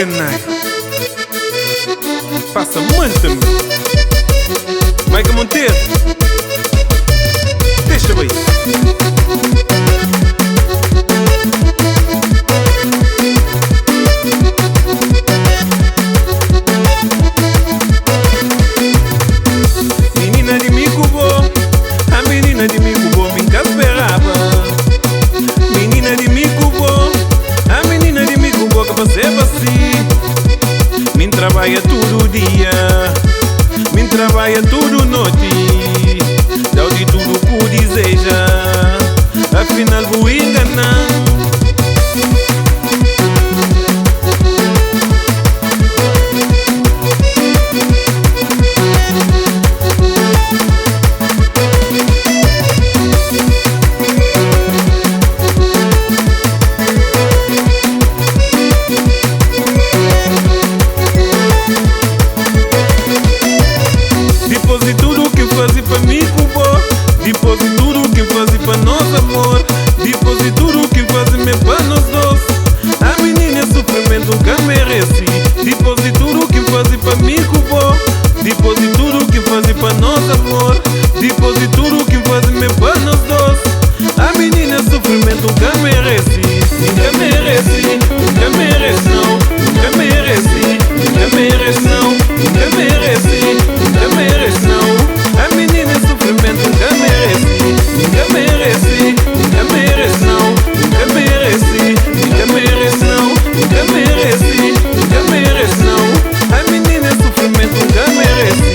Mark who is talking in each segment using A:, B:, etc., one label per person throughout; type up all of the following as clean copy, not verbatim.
A: canai. Passa muito-me. Maica Monteiro, deixa bem. Menina de me cubou, a menina de me cubou, me esperava. Menina de me cubou, a menina de me cubou, que você é assim. Me trabalha todo dia, me trabalha todo noite, dá de tudo que deseja, afinal vou enganar. Depois de tudo que fazia para mim cubou, depois de tudo que fazia para nós amor, depois de tudo que fazia para nós dois, a menina é sofrimento que merece. Depois de tudo que fazia para mim cubou, depois de tudo que fazia para nós amor, depois de tudo que fazia para nós dois, a menina é sofrimento que merece. Que merece, que merece não, que merece, que merece não, que merece, que merece não. A menina é sofrimento que merece, que merece, que merece não, que merece, que merece não, que merece, que merece não. A menina é sofrimento que merece.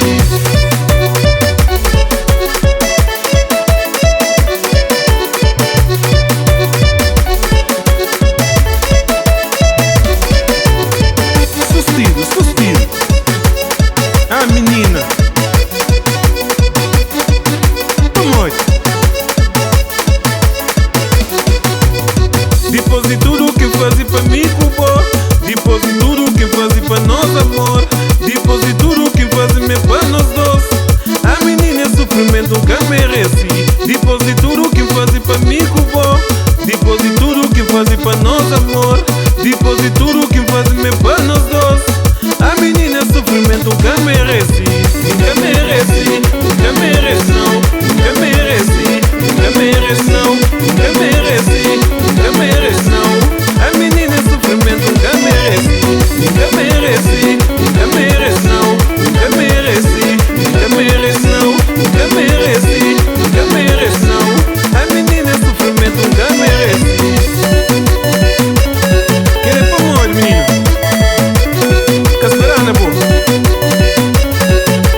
A: Sustido, a menina vamos. Depois de tudo que fazia para mim cubou, depois de tudo que fazia para nós amor, depois de tudo que fazia para nós dois, a menina é sofrimento que merece. Depois de tudo que fazia para mim cubou, depois de tudo que fazia para nós amor, depois de tudo que fazia para nós dois, a menina é sofrimento que merece. Que merece, que merece não, que merece, que merece não, que merece, que merece não. A menina é sofrimento que merece. Que merece, que merece não, que merece, que merece não, que merece, que merece não. A menina é sofrimento que merece. Quer é para onde, menino? Casperana, pô.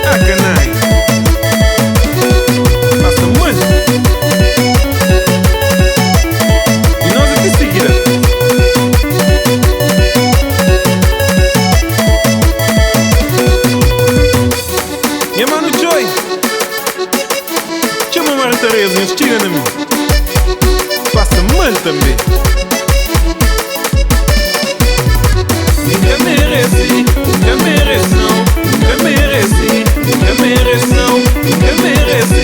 A: Ah, canai. Passa muito. E nós aqui seguirá. Minha mano Joy, chama a Maria Teresa, estira na mim. Passa muito também. Que merece, que merece não, que merece, que merece não, que merece.